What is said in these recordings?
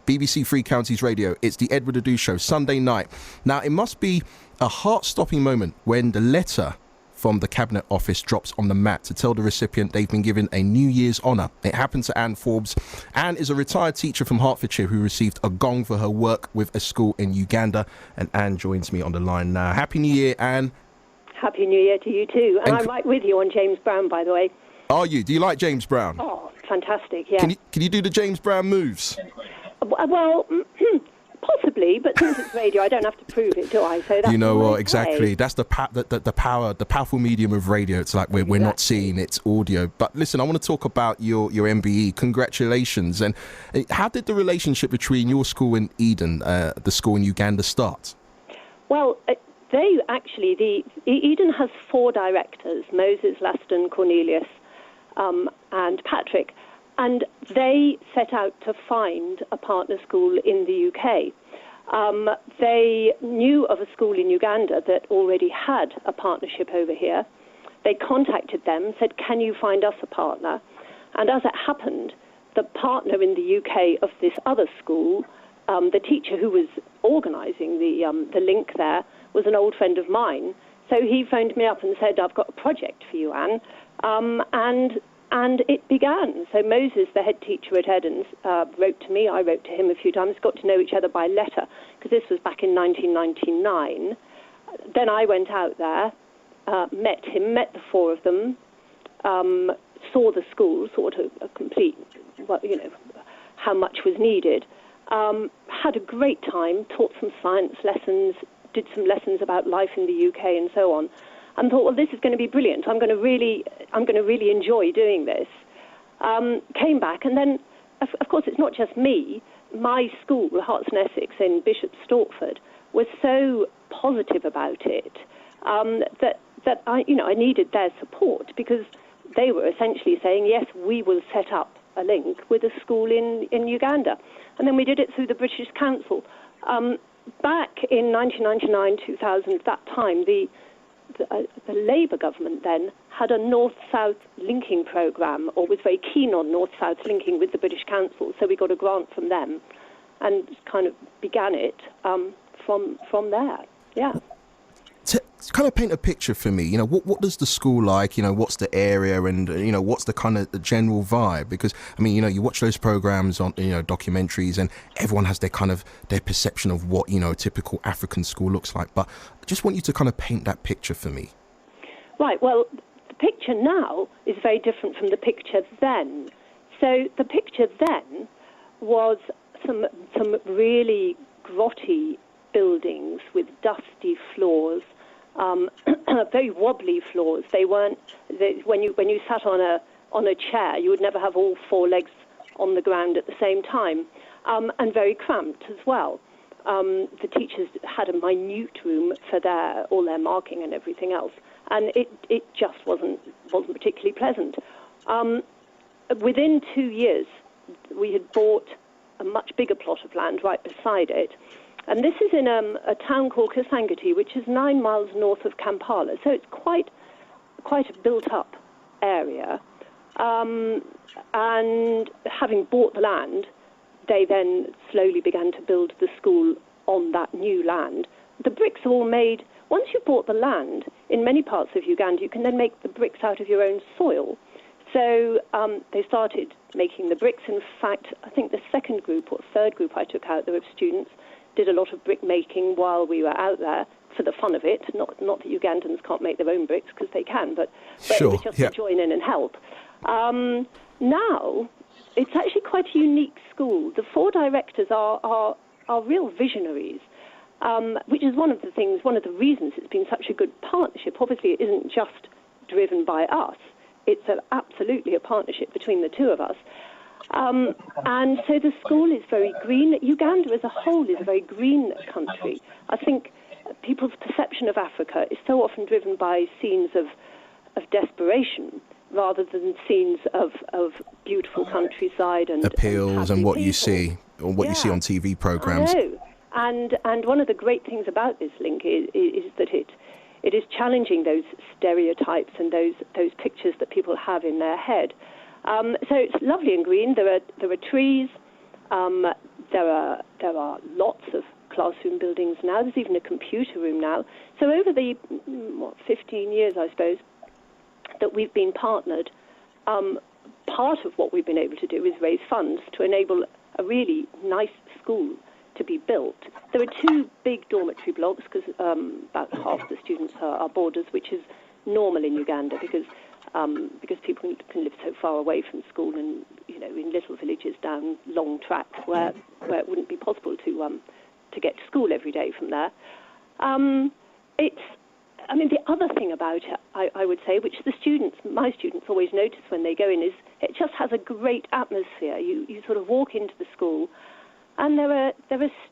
BBC Three Counties Radio. It's the Edward Adu Show, Sunday night. Now, it must be a heart-stopping moment when the letter from the Cabinet Office drops on the mat to tell the recipient they've been given a New Year's honour. It happened to Anne Forbes. Anne is a retired teacher from Hertfordshire who received a gong for her work with a school in Uganda. And Anne joins me on the line now. Happy New Year, Anne. Happy New Year to you too. And I'm right with you on James Brown, by the way. Are you? Do you like James Brown? Oh, fantastic, yeah. Can you do the James Brown moves? Well, possibly, but since it's radio, I don't have to prove it, do I? So that's exactly. That's the powerful medium of radio. It's like we're not seeing, it's audio. But listen, I want to talk about your MBE. Congratulations. And how did the relationship between your school and Eden, the school in Uganda, start? Well, Eden has 4 directors: Moses, Laston, Cornelius, and Patrick. And they set out to find a partner school in the UK. They knew of a school in Uganda that already had a partnership over here. They contacted them, said, can you find us a partner? And as it happened, the partner in the UK of this other school, the teacher who was organising the link there, was an old friend of mine. So he phoned me up and said, I've got a project for you, Anne. And it began. So Moses, the head teacher at Eden's, wrote to me. I wrote to him a few times, got to know each other by letter, because this was back in 1999. Then I went out there, met him, met the 4 of them, saw the school, sort of a complete, how much was needed. Had a great time, taught some science lessons, did some lessons about life in the UK and so on. And thought, well, this is going to be brilliant. I'm going to really enjoy doing this. Came back, and then, of course, it's not just me. My school, Herts Essex in Bishop Stortford, was so positive about it that I needed their support, because they were essentially saying, yes, we will set up a link with a school in Uganda. And then we did it through the British Council. Back in 1999, 2000, that time, the Labour government then had a north-south linking programme, or was very keen on north-south linking with the British Council, so we got a grant from them and kind of began it from there, yeah. To kind of paint a picture for me, what does the school like, what's the area, and, what's the kind of the general vibe? Because, you watch those programs on, documentaries, and everyone has their perception of what, a typical African school looks like. But I just want you to kind of paint that picture for me. Right. Well, the picture now is very different from the picture then. So the picture then was some really grotty buildings with dusty floors, very wobbly floors. They weren't. When you sat on a chair, you would never have all 4 legs on the ground at the same time, and very cramped as well. The teachers had a minute room for all their marking and everything else, and it just wasn't particularly pleasant. Within 2 years, we had bought a much bigger plot of land right beside it. And this is in a town called Kasangati, which is 9 miles north of Kampala. So it's quite a built-up area. And having bought the land, they then slowly began to build the school on that new land. The bricks are all made. Once you've bought the land, in many parts of Uganda, you can then make the bricks out of your own soil. So they started making the bricks. In fact, I think the second group or third group I took out there of students did a lot of brick making while we were out there for the fun of it. Not that Ugandans can't make their own bricks, because they can, but sure, it was just to join in and help. Now, it's actually quite a unique school. The 4 directors are real visionaries, which is one of the reasons it's been such a good partnership. Obviously, it isn't just driven by us. It's absolutely a partnership between the 2 of us. And so the school is very green. Uganda as a whole is a very green country. I think people's perception of Africa is so often driven by scenes of desperation rather than scenes of beautiful countryside and appeals and what people. you see, or what you see on TV programs. I know. And one of the great things about this link is that it is challenging those stereotypes and those pictures that people have in their head. So it's lovely and green. There are trees. There are lots of classroom buildings now. There's even a computer room now. So over the 15 years, I suppose, that we've been partnered, part of what we've been able to do is raise funds to enable a really nice school to be built. There are 2 big dormitory blocks because about half the students are boarders, which is normal in Uganda because people can live so far away from school and, in little villages down long tracks where it wouldn't be possible to get to school every day from there. The other thing about it, I would say, which my students always notice when they go in, is it just has a great atmosphere. You sort of walk into the school, and there are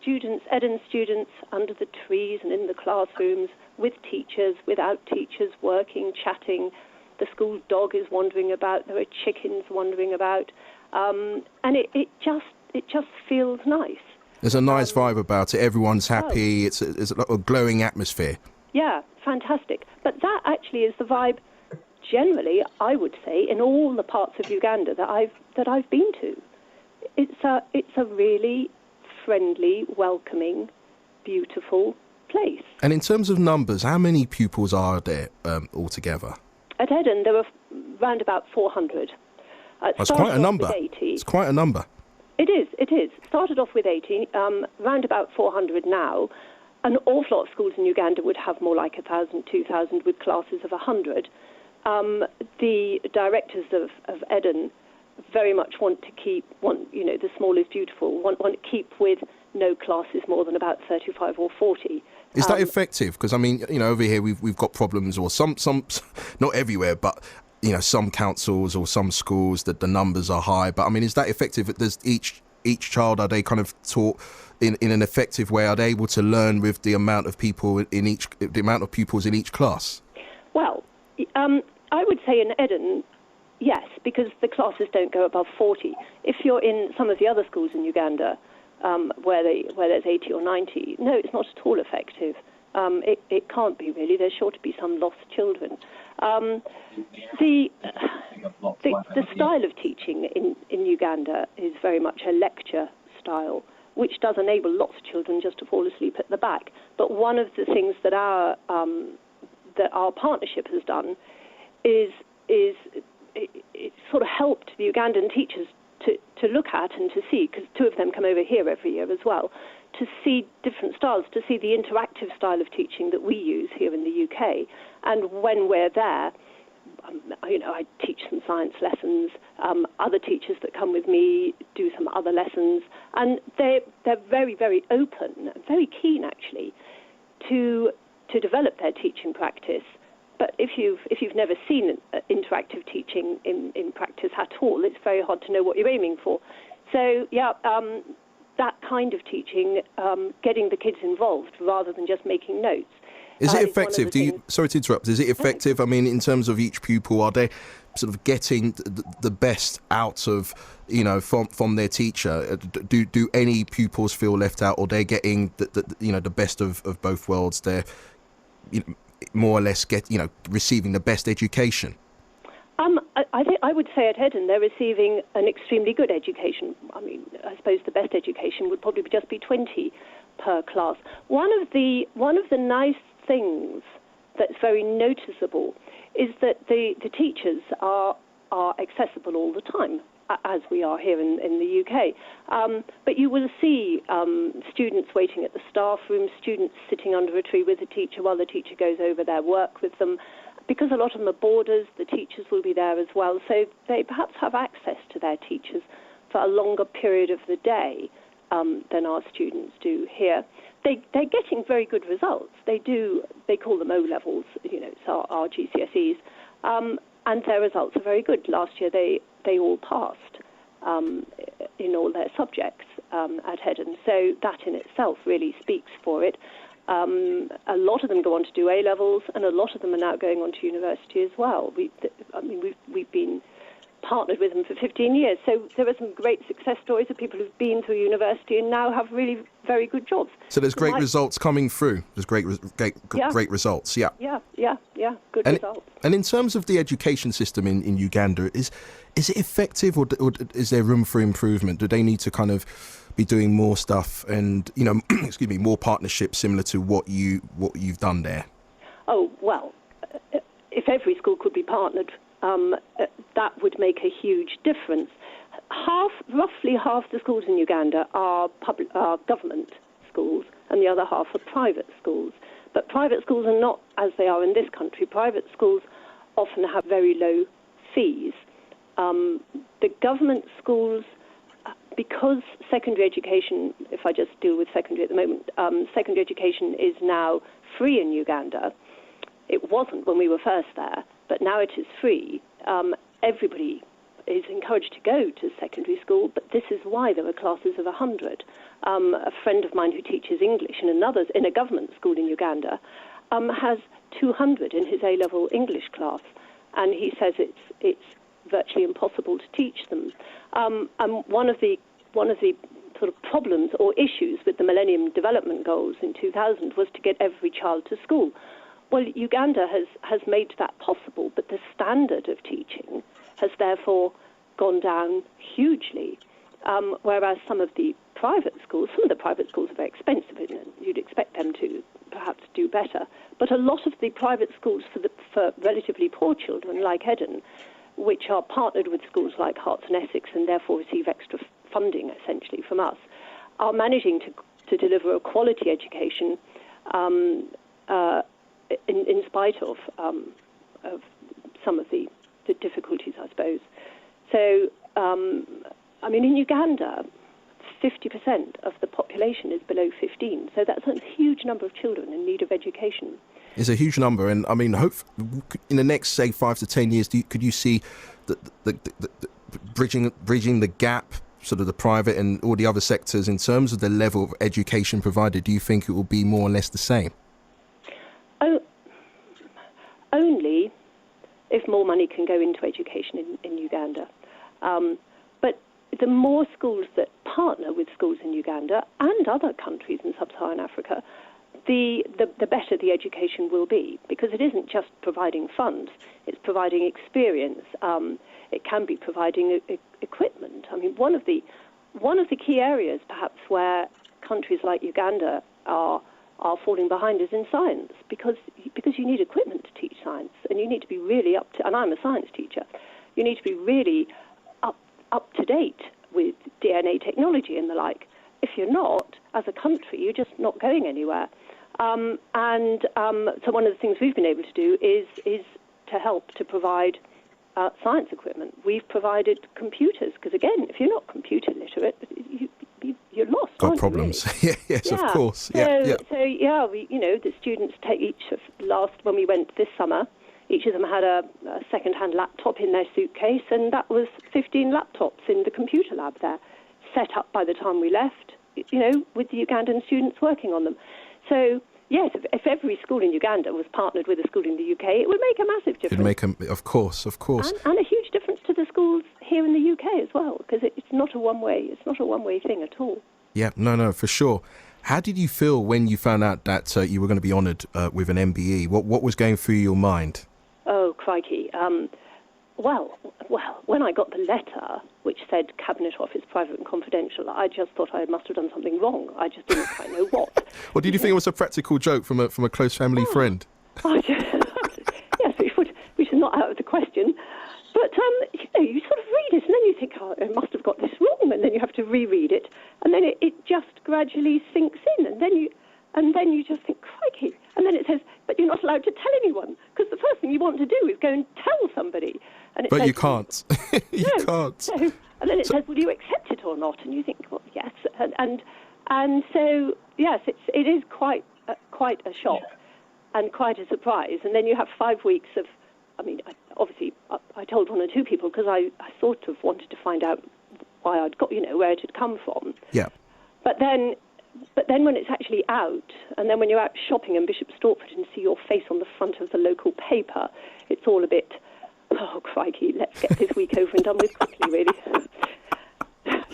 students, Eden students, under the trees and in the classrooms, with teachers, without teachers, working, chatting. The school dog is wandering about. There are chickens wandering about, and it just feels nice. There's a nice vibe about it. Everyone's happy. It's a glowing atmosphere. Yeah, fantastic. But that actually is the vibe generally, I would say, in all the parts of Uganda that I've been to. It's a really friendly, welcoming, beautiful place. And in terms of numbers, how many pupils are there altogether? At Eden, there were around about 400. That's quite a number. It's quite a number. It is. Started off with 80, round about 400 now. An awful lot of schools in Uganda would have more like 1,000, 2,000 with classes of 100. The directors of Eden very much want to keep, the small is beautiful, want to keep with no classes more than about 35 or 40. Is that effective? Because, over here we've got problems, or some not everywhere, but, some councils or some schools that the numbers are high. But, is that effective? Does each child, are they kind of taught in an effective way? Are they able to learn with the amount of people the amount of pupils in each class? Well, I would say in Eden, yes, because the classes don't go above 40. If you're in some of the other schools in Uganda, where there's 80 or 90, no, it's not at all effective. It can't be, really. There's sure to be some lost children. The style of teaching in Uganda is very much a lecture style, which does enable lots of children just to fall asleep at the back. But one of the things that our partnership has done is it sort of helped the Ugandan teachers to look at and to see, because 2 of them come over here every year as well, to see different styles, to see the interactive style of teaching that we use here in the UK. And when we're there, I teach some science lessons. Other teachers that come with me do some other lessons, and they're very, very open, very keen actually to develop their teaching practice. But if you've never seen interactive teaching in practice at all, it's very hard to know what you're aiming for. So that kind of teaching, getting the kids involved rather than just making notes. Is it effective? Sorry to interrupt. Is it effective? In terms of each pupil, are they sort of getting the best out of, from their teacher? Do any pupils feel left out, or they're getting the best of both worlds? They're more or less receiving the best education? I would say at Eden they're receiving an extremely good education. I suppose the best education would probably just be 20 per class. One of the nice things that's very noticeable is that the teachers are accessible all the time, as we are here in the UK. But you will see students waiting at the staff room, students sitting under a tree with the teacher while the teacher goes over their work with them. Because a lot of them are boarders, the teachers will be there as well, so they perhaps have access to their teachers for a longer period of the day than our students do here. They're getting very good results. They call them O-levels, so our GCSEs, and their results are very good. Last year they all passed in all their subjects at Eden, so that in itself really speaks for it. A lot of them go on to do A-levels, and a lot of them are now going on to university as well. We've been partnered with them for 15 years, so there are some great success stories of people who've been through university and now have really very good jobs. So there's great results coming through. There's great results. Yeah. Good results. And in terms of the education system in Uganda, is Is it effective, or is there room for improvement? Do they need to kind of be doing more stuff and, excuse me, more partnerships similar to what you've done there? Oh, well, if every school could be partnered, that would make a huge difference. Roughly half the schools in Uganda are government schools, and the other half are private schools. But private schools are not as they are in this country. Private schools often have very low fees. The government schools, because secondary education, if I just deal with secondary at the moment, secondary education is now free in Uganda. It wasn't when we were first there, but now it is free. Everybody is encouraged to go to secondary school, but this is why there are classes of 100. A friend of mine who teaches English in a government school in Uganda has 200 in his A-level English class, and he says it's virtually impossible to teach them. And one of the sort of problems or issues with the Millennium Development Goals in 2000 was to get every child to school. Well, Uganda has made that possible, but the standard of teaching has therefore gone down hugely, whereas some of the private schools are very expensive, and you'd expect them to perhaps do better. But a lot of the private schools for relatively poor children, like Eden, which are partnered with schools like Herts and Essex and therefore receive extra funding essentially from us, are managing to deliver a quality education in spite of some of the difficulties, I suppose. So, in Uganda, 50% of the population is below 15, so that's a huge number of children in need of education. It's a huge number, and in the next, say, 5 to 10 years, could you see the bridging the gap, sort of the private and all the other sectors, in terms of the level of education provided? Do you think it will be more or less the same? Only if more money can go into education in Uganda. But the more schools that partner with schools in Uganda and other countries in sub-Saharan Africa, the better the education will be, because it isn't just providing funds, it's providing experience. It can be providing equipment. One of the key areas perhaps where countries like Uganda are falling behind is in science, because you need equipment to teach science, and you need to be really and I'm a science teacher, you need to be really up to date with DNA technology and the like. If you're not, as a country, you're just not going anywhere. So one of the things we've been able to do is to help to provide science equipment. We've provided computers, because again, if you're not computer literate, you're lost. Got problems. Really? Yes, of course. So the students take when we went this summer, each of them had a second-hand laptop in their suitcase, and that was 15 laptops in the computer lab there, set up by the time we left, with the Ugandan students working on them. So, yes, if every school in Uganda was partnered with a school in the UK, it would make a massive difference. Of course. And a huge difference to the schools here in the UK as well, because it's not a one-way thing at all. Yeah, no, for sure. How did you feel when you found out that you were going to be honoured with an MBE? What was going through your mind? Oh, crikey. Well, when I got the letter which said Cabinet Office Private and Confidential, I just thought I must have done something wrong. I just didn't quite know what. Well, did you think it was a practical joke from a close family friend? Yes, which is not out of the question. But, you sort of read it, and then you think, I must have got this wrong, and then you have to reread it, and then it just gradually sinks in, and then you just think, crikey. And then it says, but you're not allowed to tell anyone, because the first thing you want to do is go and tell somebody. And but you can't. You can't. So, and then it says, will you accept it or not? And you think, well, yes. And so, yes, it is quite a shock and quite a surprise. And then you have 5 weeks of, I told one or two people, because I sort of wanted to find out why I'd got, where it had come from. Yeah. But then when it's actually out, and then when you're out shopping in Bishop Stortford and see your face on the front of the local paper, it's all a bit, oh, crikey, let's get this week over and done with quickly,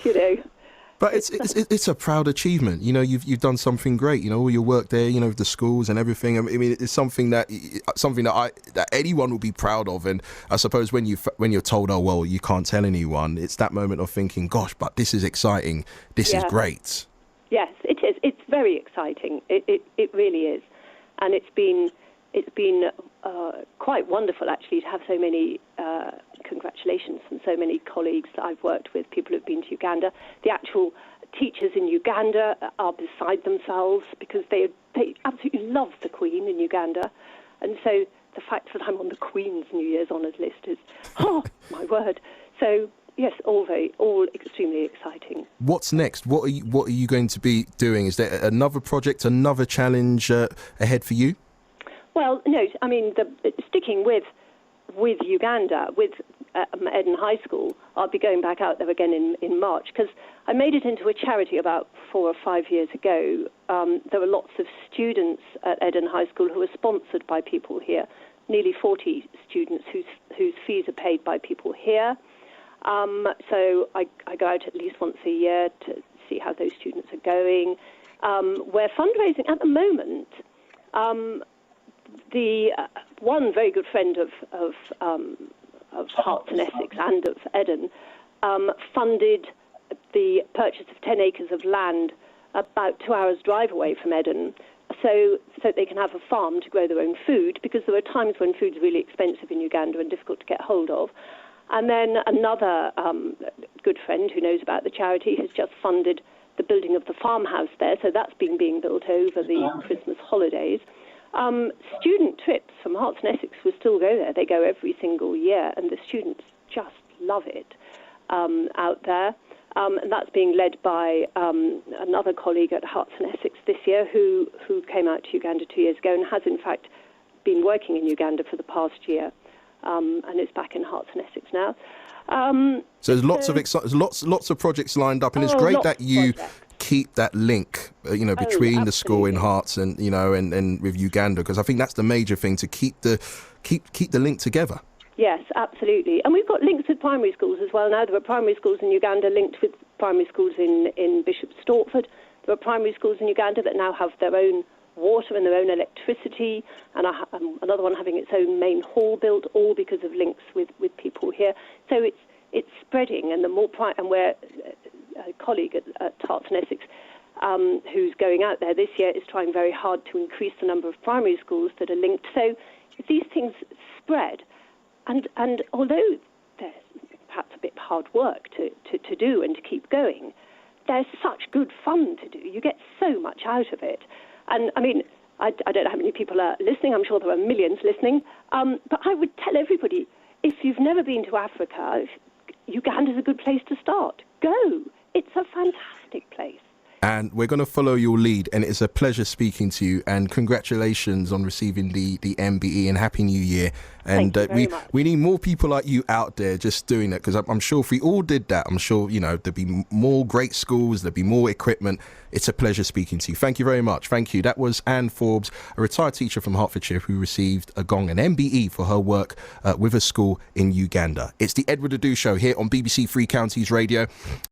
really. But it's a proud achievement. You know, you've done something great. You know, all your work there. You know, with the schools and everything. I mean, it's something that anyone will be proud of. And I suppose when you're told, oh well, you can't tell anyone, it's that moment of thinking, gosh, but this is exciting. This is great. Yes, it is. It's very exciting. It really is, and it's been quite wonderful actually to have so many congratulations from so many colleagues that I've worked with, people who've been to Uganda. The actual teachers in Uganda are beside themselves because they absolutely love the Queen in Uganda, and so the fact that I'm on the Queen's New Year's Honours list is, oh my word. So yes, all extremely exciting. What's next? What are you going to be doing? Is there another project, another challenge ahead for you? Well, no. I mean, sticking with Uganda, with Eden High School, I'll be going back out there again in March because I made it into a charity about 4 or 5 years ago. There were lots of students at Eden High School who are sponsored by people here. Nearly 40 students whose fees are paid by people here. So I go out at least once a year to see how those students are going. We're fundraising at the moment. The one very good friend of Herts and Essex and of Eden funded the purchase of 10 acres of land about 2 hours' drive away from Eden, so they can have a farm to grow their own food, because there are times when food's really expensive in Uganda and difficult to get hold of. And then another good friend who knows about the charity has just funded the building of the farmhouse there, so that's being built over the Christmas holidays. Student trips from Herts and Essex will still go there. They go every single year, and the students just love it out there. And that's being led by another colleague at Herts and Essex this year who came out to Uganda 2 years ago and has, in fact, been working in Uganda for the past year. And is back in Herts and Essex now. So there's lots of projects lined up, and it's great that you keep that link, between the school in Herts and and with Uganda, because I think that's the major thing, to keep the link together. Yes, absolutely, and we've got links with primary schools as well now. There are primary schools in Uganda linked with primary schools in Bishop Stortford. There are primary schools in Uganda that now have their own water and their own electricity, and another one having its own main hall built, all because of links with people here. So it's spreading, and and we're a colleague at Herts and Essex who's going out there this year is trying very hard to increase the number of primary schools that are linked. So these things spread, and although there's perhaps a bit hard work to do and to keep going, there's such good fun to do. You get so much out of it. And, I mean, I don't know how many people are listening. I'm sure there are millions listening. But I would tell everybody, if you've never been to Africa, Uganda's a good place to start. Go. It's a fantastic place. And we're going to follow your lead, and it's a pleasure speaking to you, and congratulations on receiving the MBE, and Happy New Year. And Thank you very much. We need more people like you out there just doing it, because I'm sure if we all did that, I'm sure there'd be more great schools, there'd be more equipment. It's a pleasure speaking to you. Thank you very much. Thank you. That was Anne Forbes, a retired teacher from Hertfordshire who received an MBE for her work with a school in Uganda. It's the Edward Adu Show here on BBC Three Counties Radio.